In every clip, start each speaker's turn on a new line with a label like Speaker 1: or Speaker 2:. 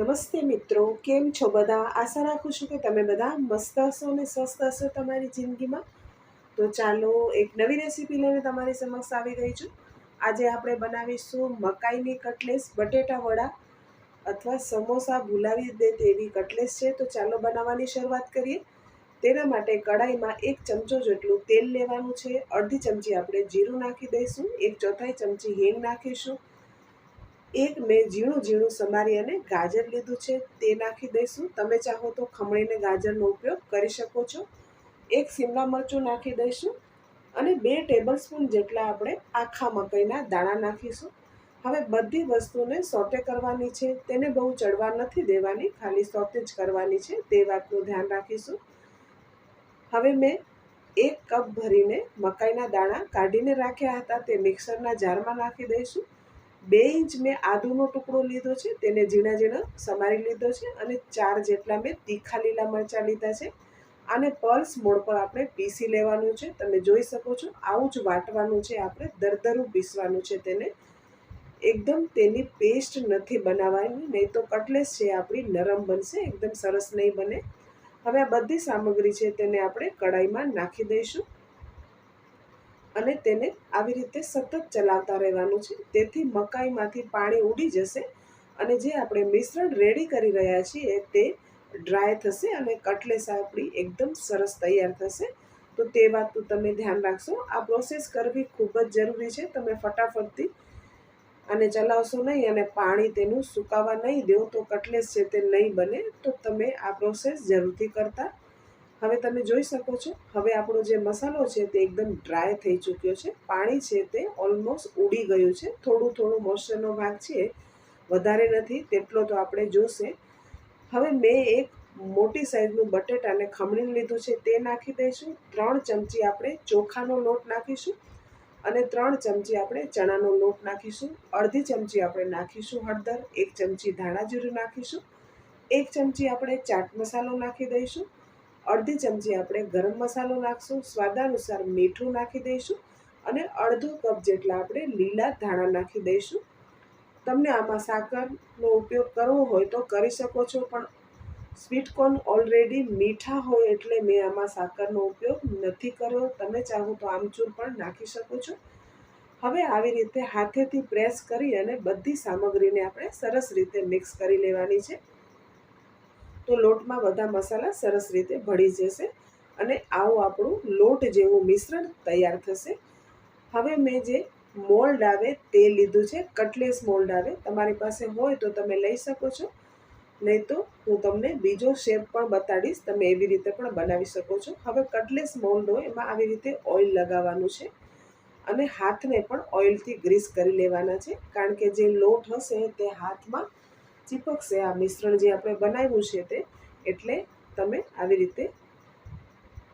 Speaker 1: નમસ્તે મિત્રો, કેમ છો બધા? આશા રાખું છું કે તમે બધા મસ્ત હશો અને સ્વસ્થ હશો તમારી જિંદગીમાં. તો ચાલો એક નવી રેસીપી લઈને તમારી સમક્ષ આવી ગઈ છું. આજે આપણે બનાવીશું મકાઈની કટલેસ, બટેટા વડા અથવા સમોસા ભૂલાવી દે તેવી કટલેસ છે. તો ચાલો બનાવવાની શરૂઆત કરીએ. તેના માટે કડાઈમાં 1 ચમચો જેટલું તેલ લેવાનું છે. અડધી ચમચી આપણે જીરું નાખી દઈશું. 1/4 ચમચી હિંગ નાખીશું. એક મેં ઝીણું ઝીણું સમારી અને ગાજર લીધું છે, તે નાખી દઈશું. તમે ચાહો તો ખમણીને ગાજરનો ઉપયોગ કરી શકો છો. 1 શિમલા મરચું નાખી દઈશું અને 2 ટેબલ સ્પૂન જેટલા આપણે આખા મકાઈના દાણા નાખીશું. હવે બધી વસ્તુને સોટે કરવાની છે, તેને બહુ ચડવા નથી દેવાની, ખાલી સોટે જ કરવાની છે, તે વાતનું ધ્યાન રાખીશું. હવે મેં 1 કપ ભરીને મકાઈના દાણા કાઢીને રાખ્યા હતા, તે મિક્સરના જારમાં નાખી દઈશું. 2 ઇંચ મેં આદુનો ટુકડો લીધો છે, તેને ઝીણા ઝીણા સમારી લીધો છે અને 4 જેટલા મેં તીખા લીલા મરચાં લીધા છે. આને પલ્સ મોડ પર આપણે પીસી લેવાનું છે. તમે જોઈ શકો છો, આવું જ વાટવાનું છે, આપણે દરદરું પીસવાનું છે. તેને એકદમ તેની પેસ્ટ નથી બનાવવાની, નહીં તો કટલેસ છે આપણી નરમ બનશે, એકદમ સરસ નહીં બને. હવે આ બધી સામગ્રી છે તેને આપણે કડાઈમાં નાખી દઈશું અને તેને આવી રીતે સતત ચલાવતા રહેવાનું છે, તેથી મકાઈમાંથી પાણી ઉડી જશે અને જે આપણે મિશ્રણ રેડી કરી રહ્યા છીએ તે ડ્રાય થશે અને કટલેસ આપણી એકદમ સરસ તૈયાર થશે. તો તે વાતનું તમે ધ્યાન રાખશો. આ પ્રોસેસ કરવી ખૂબ જ જરૂરી છે. તમે ફટાફટથી અને ચલાવશો નહીં અને પાણી તેનું સુકાવા નહીં દો તો કટલેસ છે તે નહીં બને. તો તમે આ પ્રોસેસ જરૂરથી કરતા. હવે તમે જોઈ શકો છો, હવે આપણો જે મસાલો છે તે એકદમ ડ્રાય થઈ ચૂક્યો છે. પાણી છે તે ઓલમોસ્ટ ઉડી ગયું છે. થોડું થોડું મોઇશ્ચરનો ભાગ છે, વધારે નથી, તેટલો તો આપણે જોશે. હવે મેં એક મોટી સાઈઝનું બટેટાને ખમણી લીધું છે, તે નાખી દઈશું. 3 ચમચી આપણે ચોખાનો લોટ નાખીશું અને 3 ચમચી આપણે ચણાનો લોટ નાખીશું. અડધી ચમચી આપણે નાખીશું હળદર. 1 ચમચી ધાણા જીરું નાખીશું. 1 ચમચી આપણે ચાટ મસાલો નાખી દઈશું. અડધી ચમચી આપણે ગરમ મસાલો નાખીશું. સ્વાદાનુસાર મીઠું નાખી દઈશું અને અડધો કપ જેટલા આપણે લીલા ધાણા નાખી દઈશું. તમને આમાં સાકરનો ઉપયોગ કરવો હોય તો કરી શકો છો, પણ સ્વીટકોર્ન ઓલરેડી મીઠા હોય એટલે મેં આમાં સાકરનો ઉપયોગ નથી કર્યો. તમે ચાહો તો આમચૂર પણ નાખી શકો છો. હવે આવી રીતે હાથેથી પ્રેસ કરી અને બધી સામગ્રીને આપણે સરસ રીતે મિક્સ કરી લેવાની છે, તો લોટમાં બધા મસાલા સરસ રીતે ભળી જશે અને આવું આપણું લોટ જેવું મિશ્રણ તૈયાર થશે. હવે મેં જે મોલ્ડ આવે તે લીધું છે, કટલેસ મોલ્ડ આવે, તમારી પાસે હોય તો તમે લઈ શકો છો, નહીં તો હું તમને બીજો શેપ પણ બતાડીશ, તમે એવી રીતે પણ બનાવી શકો છો. હવે કટલેસ મોલ્ડ હોય એમાં આવી રીતે ઓઇલ લગાવવાનું છે અને હાથને પણ ઓઇલથી ગ્રીસ કરી લેવાના છે, કારણ કે જે લોટ હશે તે હાથમાં ચીપકશે, આ મિશ્રણ જે આપણે બનાવ્યું છે તે. એટલે તમે આવી રીતે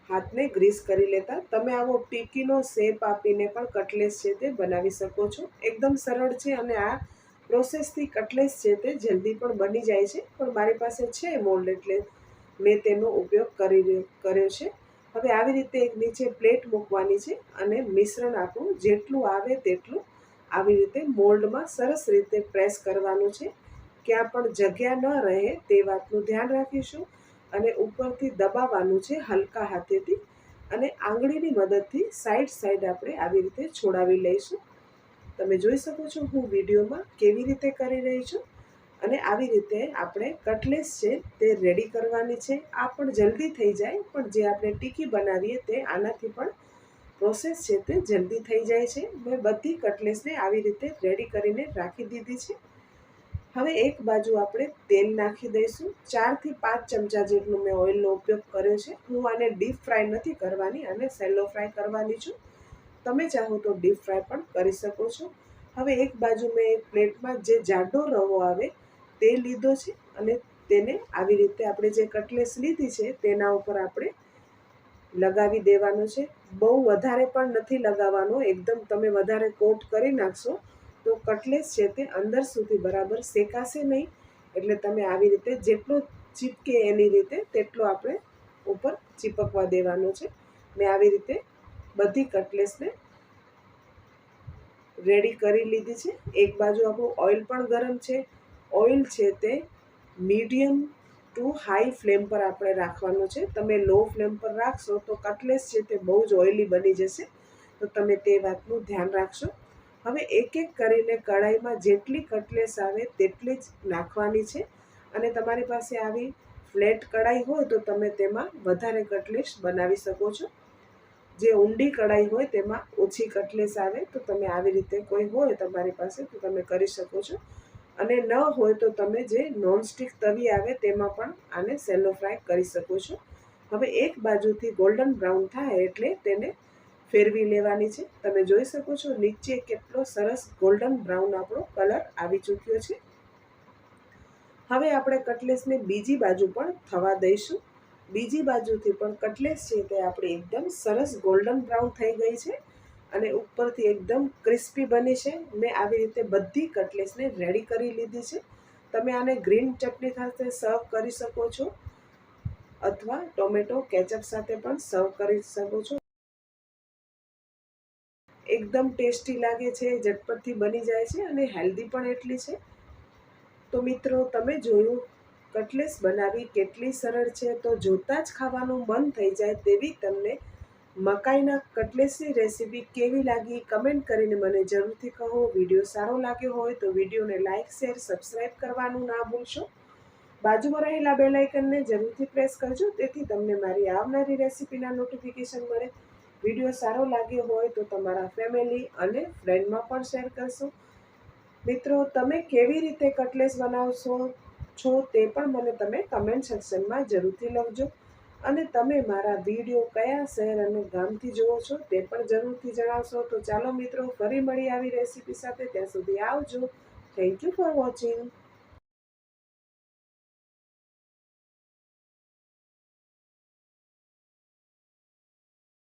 Speaker 1: હાથને ગ્રીસ કરી લેતા. તમે આવો ટીકીનો શેપ આપીને પણ કટલેસ છે તે બનાવી શકો છો. એકદમ સરળ છે અને આ પ્રોસેસથી કટલેસ છે તે જલ્દી પણ બની જાય છે, પણ મારી પાસે છે મોલ્ડ એટલે મેં તેનો ઉપયોગ કર્યો છે. હવે આવી રીતે એક નીચે પ્લેટ મૂકવાની છે અને મિશ્રણ આપણું જેટલું આવે તેટલું આવી રીતે મોલ્ડમાં સરસ રીતે પ્રેસ કરવાનું છે. ક્યાં પણ જગ્યા ન રહે તે વાતનું ધ્યાન રાખીશું અને ઉપરથી દબાવવાનું છે હલકા હાથેથી અને આંગળીની મદદથી સાઈડ આપણે આવી રીતે છોડાવી લઈશું. તમે જોઈ શકો છો હું વિડીયોમાં કેવી રીતે કરી રહી છું. અને આવી રીતે આપણે કટલેસ છે તે રેડી કરવાની છે. આ પણ જલ્દી થઈ જાય, પણ જે આપણે ટીકી બનાવીએ તે આનાથી પણ પ્રોસેસ છે તે જલ્દી થઈ જાય છે. મેં બધી કટલેસને આવી રીતે રેડી કરીને રાખી દીધી છે. હવે એક બાજુ આપણે તેલ નાખી દઈશું. 4 થી 5 ચમચા જેટલું મેં ઓઇલનો ઉપયોગ કર્યો છે. હું આને ડીપ ફ્રાય નથી કરવાની, અને સેલો ફ્રાય કરવાની છું. તમે ચાહો તો ડીપ ફ્રાય પણ કરી શકો છો. હવે એક બાજુ મેં એક પ્લેટમાં જે જાડો રવો આવે તે લીધો છે અને તેને આવી રીતે આપણે જે કટલેસ લીધી છે તેના ઉપર આપણે લગાવી દેવાનું છે. બહુ વધારે પણ નથી લગાવવાનો, એકદમ તમે વધારે કોટ કરી નાખશો તો કટલેસ છે તે અંદર સુધી બરાબર શેકાશે નહીં. એટલે તમે આવી રીતે જેટલો ચીપકે એની રીતે તેટલો આપણે ઉપર ચીપકવા દેવાનો છે. મેં આવી રીતે બધી કટલેસને રેડી કરી લીધી છે. એક બાજુ આપણું ઓઇલ પણ ગરમ છે. ઓઇલ છે તે મીડિયમ ટુ હાઈ ફ્લેમ પર આપણે રાખવાનું છે. તમે લો ફ્લેમ પર રાખશો તો કટલેસ છે તે બહુ જ ઓઇલી બની જશે, તો તમે તે વાતનું ધ્યાન રાખશો. હવે એક એક કરીને કઢાઈમાં જેટલી કટલેસ આવે તેટલી જ નાખવાની છે. અને તમારી પાસે આવી ફ્લેટ કઢાઈ હોય તો તમે તેમાં વધારે કટલેસ બનાવી શકો છો. જે ઊંડી કઢાઈ હોય તેમાં ઓછી કટલેસ આવે, તો તમે આવી રીતે કોઈ હોય તમારી પાસે તો તમે કરી શકો છો. અને ન હોય તો તમે જે નોનસ્ટિક તવી આવે તેમાં પણ આને સેલો ફ્રાય કરી શકો છો. હવે એક બાજુથી ગોલ્ડન બ્રાઉન થાય એટલે તેને ફેરવી લેવાની છે. તમે જોઈ શકો છો નીચે કેટલો સરસ ગોલ્ડન બ્રાઉન આપણો કલર આવી ચૂક્યો છે. હવે આપણે કટલેસને બીજી બાજુ પણ થવા દઈશું. બીજી બાજુથી પણ કટલેસ છે તે આપણી એકદમ સરસ ગોલ્ડન બ્રાઉન થઈ ગઈ છે અને ઉપરથી એકદમ ક્રિસ્પી બની છે. મેં આવી રીતે બધી કટલેસને રેડી કરી લીધી છે. તમે આને ગ્રીન ચટણી સાથે સર્વ કરી શકો છો અથવા ટોમેટો કેચઅપ સાથે પણ સર્વ કરી શકો છો. એકદમ ટેસ્ટી લાગે છે, ઝટપટથી બની જાય છે અને હેલ્ધી પણ એટલી છે. તો મિત્રો તમે જોયું કટલેસ બનાવવી કેટલી સરળ છે. તો જોતાં જ ખાવાનું મન થઈ જાય તેવી તમને મકાઈના કટલેસની રેસીપી કેવી લાગી કમેન્ટ કરીને મને જરૂરથી કહો. વિડીયો સારો લાગ્યો હોય તો વિડીયોને લાઇક શેર સબસ્ક્રાઈબ કરવાનું ના ભૂલશો. બાજુમાં રહેલા બેલ આઇકનને જરૂરથી પ્રેસ કરજો, તેથી તમને મારી આવનારી રેસીપીના નોટિફિકેશન મળે. વિડીયો સારો લાગ્યો હોય તો તમારા ફેમિલી અને ફ્રેન્ડમાં પણ શેર કરશો. મિત્રો તમે કેવી રીતે કટલેસ બનાવશો છો તે પણ મને તમે કમેન્ટ સેક્શનમાં જરૂરથી લખજો. અને તમે મારા વિડીયો કયા શહેર અને ગામથી જુઓ છો તે પણ જરૂરથી જણાવશો. તો ચાલો મિત્રો ફરી મળી આવી રેસીપી સાથે. ત્યાં સુધી આવજો. Thank you for watching.